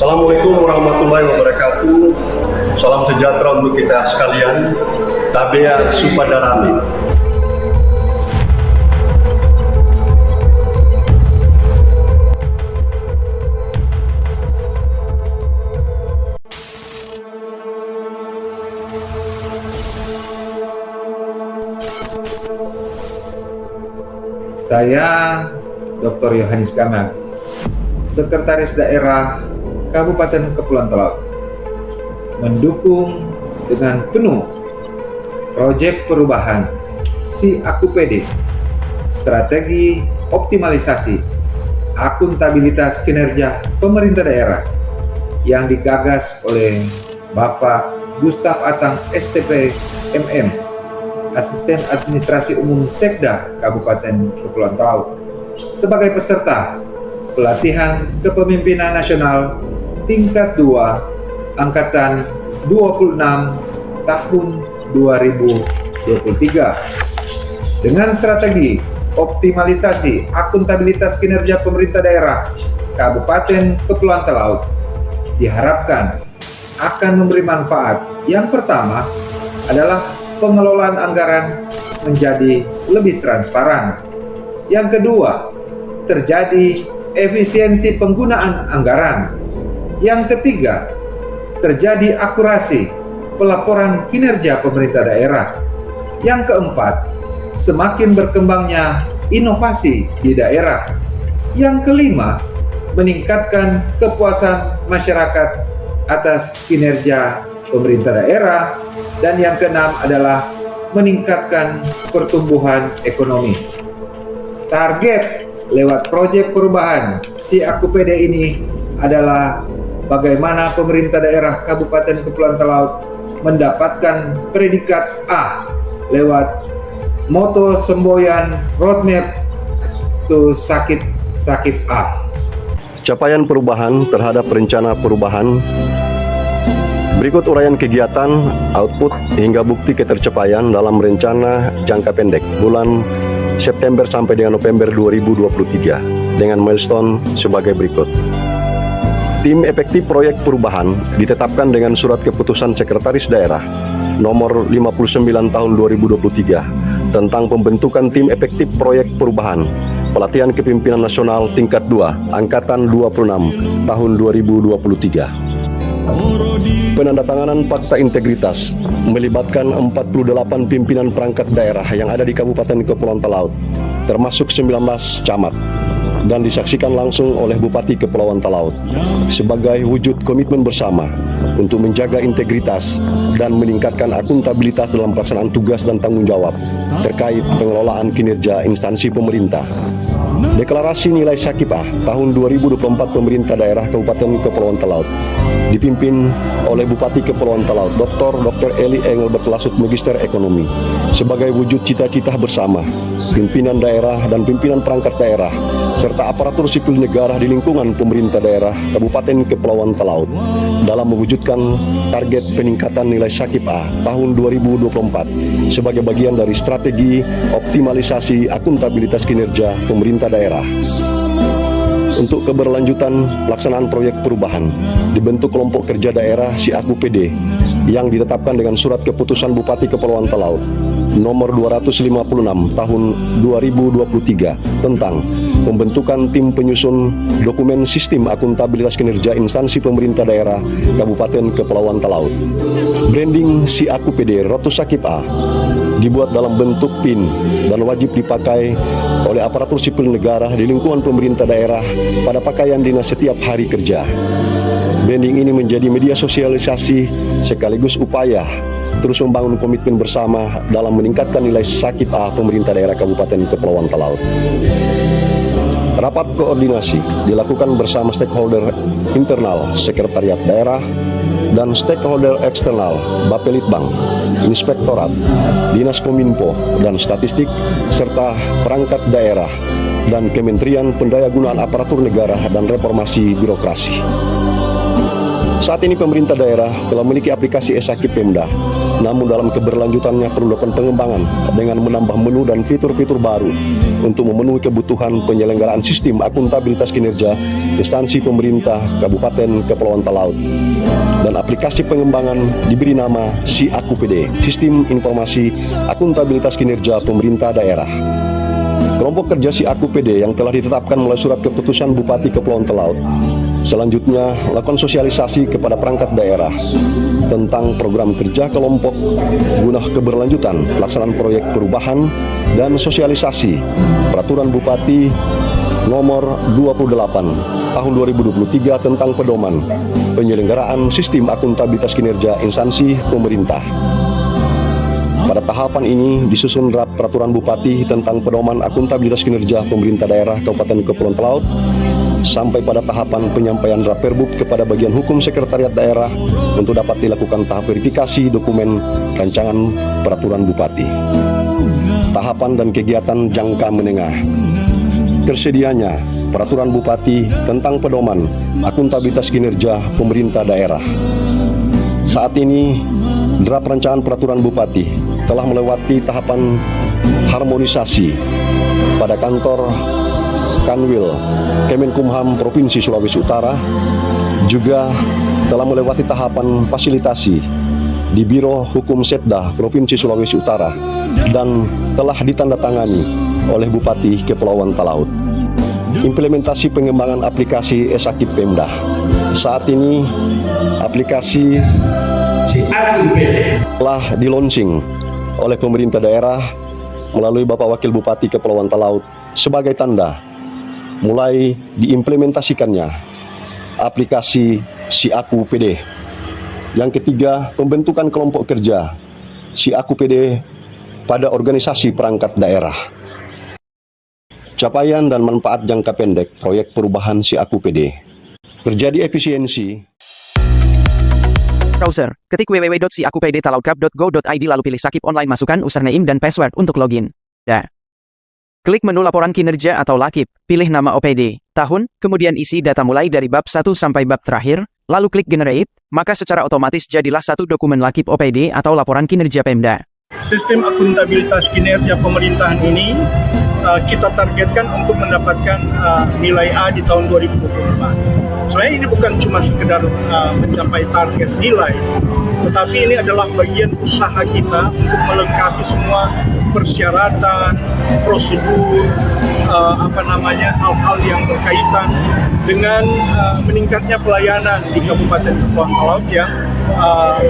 Assalamualaikum warahmatullahi wabarakatuh. Salam sejahtera untuk kita sekalian. Tabea Supadarami. Saya Dr. Yohanes Kamal, Sekretaris Daerah Kabupaten Kepulauan Talaut, mendukung dengan penuh proyek perubahan SI-AKUPD, strategi optimalisasi akuntabilitas kinerja pemerintah daerah yang digagas oleh Bapak Gustaf Atang STP MM, Asisten Administrasi Umum Sekda Kabupaten Kepulauan Talaut, sebagai peserta pelatihan kepemimpinan nasional tingkat 2 angkatan 26 tahun 2023 dengan strategi optimalisasi akuntabilitas kinerja pemerintah daerah Kabupaten Kepulauan Talaut diharapkan akan memberi manfaat. Yang pertama adalah pengelolaan anggaran menjadi lebih transparan. Yang kedua, terjadi efisiensi penggunaan anggaran. Yang ketiga, terjadi akurasi pelaporan kinerja pemerintah daerah. Yang keempat, semakin berkembangnya inovasi di daerah. Yang kelima, meningkatkan kepuasan masyarakat atas kinerja pemerintah daerah. Dan yang keenam adalah meningkatkan pertumbuhan ekonomi. Target lewat proyek perubahan SI-AKUPD ini adalah bagaimana pemerintah daerah Kabupaten Kepulauan Talaut mendapatkan predikat A lewat moto semboyan Roadmap to Sakit A. Capaian perubahan terhadap rencana perubahan. Berikut uraian kegiatan, output, hingga bukti ketercapaian dalam rencana jangka pendek bulan September sampai dengan November 2023 dengan milestone sebagai berikut. Tim efektif proyek perubahan ditetapkan dengan surat keputusan Sekretaris Daerah nomor 59 tahun 2023 tentang pembentukan tim efektif proyek perubahan pelatihan kepemimpinan nasional tingkat 2 angkatan 26 tahun 2023. Penandatanganan fakta integritas melibatkan 48 pimpinan perangkat daerah yang ada di Kabupaten Kepulauan Talaut, termasuk 19 camat, dan disaksikan langsung oleh Bupati Kepulauan Talaut sebagai wujud komitmen bersama untuk menjaga integritas dan meningkatkan akuntabilitas dalam pelaksanaan tugas dan tanggung jawab terkait pengelolaan kinerja instansi pemerintah. Deklarasi nilai Sakipah tahun 2024 pemerintah daerah Kabupaten Kepulauan Talaut dipimpin oleh Bupati Kepulauan Talaut Dr. Eli Engelbert Lasut Magister Ekonomi sebagai wujud cita-cita bersama pimpinan daerah dan pimpinan perangkat daerah serta aparatur sipil negara di lingkungan pemerintah daerah Kabupaten Kepulauan Talaut dalam mewujudkan target peningkatan nilai Sakipah tahun 2024 sebagai bagian dari strategi optimalisasi akuntabilitas kinerja pemerintah daerah. Untuk keberlanjutan pelaksanaan proyek perubahan, dibentuk kelompok kerja daerah SI-AKUPD yang ditetapkan dengan surat keputusan Bupati Kepulauan Talaut nomor 256 tahun 2023 tentang pembentukan tim penyusun dokumen sistem akuntabilitas kinerja instansi pemerintah daerah Kabupaten Kepulauan Talaut. Branding SI-AKUPD Rotu Sakip A dibuat dalam bentuk PIN dan wajib dipakai oleh aparatur sipil negara di lingkungan pemerintah daerah pada pakaian dinas setiap hari kerja. Branding ini menjadi media sosialisasi sekaligus upaya terus membangun komitmen bersama dalam meningkatkan nilai Sakip A pemerintah daerah Kabupaten Kepulauan Talaut. Rapat koordinasi dilakukan bersama stakeholder internal Sekretariat Daerah dan stakeholder eksternal Bapelitbang, Inspektorat, Dinas Kominfo dan Statistik, serta perangkat daerah dan Kementerian Pendayagunaan Aparatur Negara dan Reformasi Birokrasi. Saat ini pemerintah daerah telah memiliki aplikasi e-Sakip Pemda. Namun dalam keberlanjutannya perlu dilakukan pengembangan dengan menambah menu dan fitur-fitur baru untuk memenuhi kebutuhan penyelenggaraan sistem akuntabilitas kinerja instansi pemerintah Kabupaten Kepulauan Talaut. Dan aplikasi pengembangan diberi nama SIAKUPD, Sistem Informasi Akuntabilitas Kinerja Pemerintah Daerah. Kelompok kerja SIAKUPD yang telah ditetapkan melalui surat keputusan Bupati Kepulauan Talaut selanjutnya lakukan sosialisasi kepada perangkat daerah tentang program kerja kelompok guna keberlanjutan pelaksanaan proyek perubahan dan sosialisasi Peraturan Bupati Nomor 28 Tahun 2023 tentang pedoman penyelenggaraan sistem akuntabilitas kinerja instansi pemerintah. Pada tahapan ini disusun draft Peraturan Bupati tentang pedoman akuntabilitas kinerja pemerintah daerah Kabupaten Kepulauan Talaut sampai pada tahapan penyampaian draft Perbub kepada bagian hukum sekretariat daerah untuk dapat dilakukan tahap verifikasi dokumen rancangan peraturan bupati. Tahapan dan kegiatan jangka menengah. Tersedianya peraturan bupati tentang pedoman akuntabilitas kinerja pemerintah daerah. Saat ini draft rancangan peraturan bupati telah melewati tahapan harmonisasi pada kantor Kanwil Kemenkumham Provinsi Sulawesi Utara, juga telah melewati tahapan fasilitasi di Biro Hukum Setda Provinsi Sulawesi Utara dan telah ditandatangani oleh Bupati Kepulauan Talaut. Implementasi pengembangan aplikasi e-Sakip Pemda. Saat ini aplikasi telah di-launching oleh pemerintah daerah melalui Bapak Wakil Bupati Kepulauan Talaut sebagai tanda mulai diimplementasikannya aplikasi SIAKUPD. Yang ketiga, pembentukan kelompok kerja SIAKUPD pada organisasi perangkat daerah. Capaian dan manfaat jangka pendek proyek perubahan SIAKUPD. Terjadi efisiensi. Browser, ketik www.siakupdtalautcup.go.id lalu pilih Sakip Online, masukkan username dan password untuk login. Klik menu laporan kinerja atau Lakip, pilih nama OPD, tahun, kemudian isi data mulai dari bab 1 sampai bab terakhir, lalu klik Generate, maka secara otomatis jadilah satu dokumen Lakip OPD atau laporan kinerja Pemda. Sistem akuntabilitas kinerja pemerintahan ini kita targetkan untuk mendapatkan nilai A di tahun 2024. Sebenarnya ini bukan cuma sekedar mencapai target nilai, tetapi ini adalah bagian usaha kita untuk melengkapi semua persyaratan, prosedur, hal-hal yang berkaitan dengan meningkatnya pelayanan di Kabupaten Kepulauan Talaut yang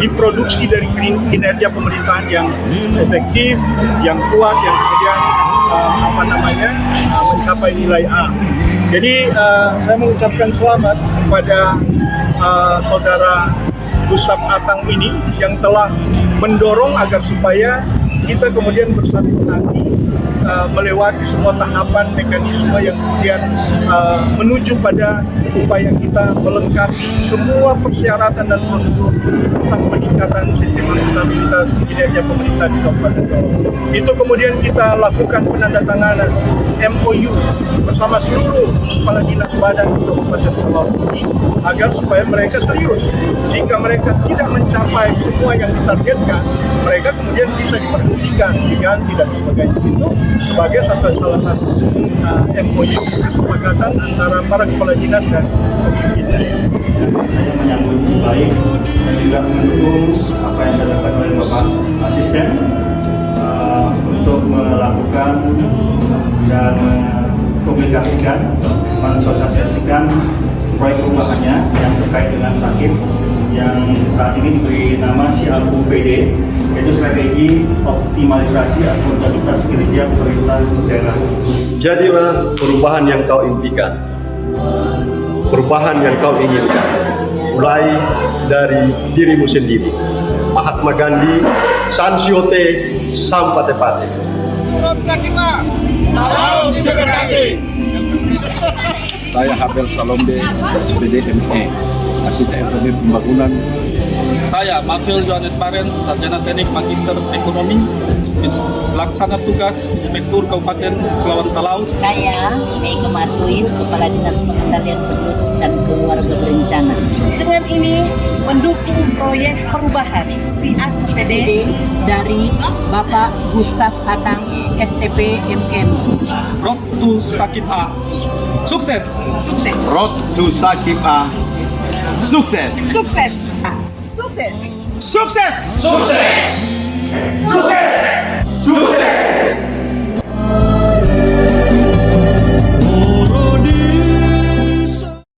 diproduksi dari kinerja pemerintahan yang efektif, yang kuat, yang kemudian mencapai nilai A. Jadi saya mengucapkan selamat kepada saudara Gustaf Atang ini yang telah mendorong agar supaya kita kemudian bersatu hati melewati semua tahapan mekanisme yang kemudian menuju pada upaya kita melengkapi semua persyaratan dan prosedur tentang peningkatan sistem akuntabilitas kinerja pemerintah di Kabupaten Talaut. Itu kemudian kita lakukan penandatanganan MOU bersama seluruh kepala dinas badan di Kabupaten Talaut ini agar supaya mereka serius. Jika mereka tidak mencapai semua yang ditargetkan, mereka kemudian bisa diperhentikan, diganti dan sebagainya. Itu sebagai salah satu MOU kesepakatan antara para kepala dinas dan pemimpin daerah. Saya menyambut baik dan juga mendukung apa yang dilakukan oleh Bapak Asisten untuk melakukan dan mengkomunikasikan, mensosialisasikan proyek perubahannya yang terkait dengan Sakip yang saat ini diberi nama SIAKUPD, yaitu strategi optimalisasi akuntabilitas kinerja pemerintah daerah. Jadilah perubahan yang kau impikan, perubahan yang kau inginkan, mulai dari dirimu sendiri. Mahatma Gandhi, Sansiote, Sampatepate. Saya Habel Salombe, SPD ME, Asisten Ekonomi Pembangunan. Saya Mafil Johannes Parens, Sarjana Teknik Magister Ekonomi, Pelaksana Tugas Inspektur Kabupaten Kepulauan Talaut. Saya Mei Kematuin, Kepala Dinas Pengendalian Penduduk dan keluarga berencana. Dengan ini mendukung proyek perubahan si APD dari Bapak Gustaf Atang STP MKM. Road to Sakip A. Sukses. Road to Sakip A. Sukses. Sukses. Sukses. Sukses. Sukses. Sukses.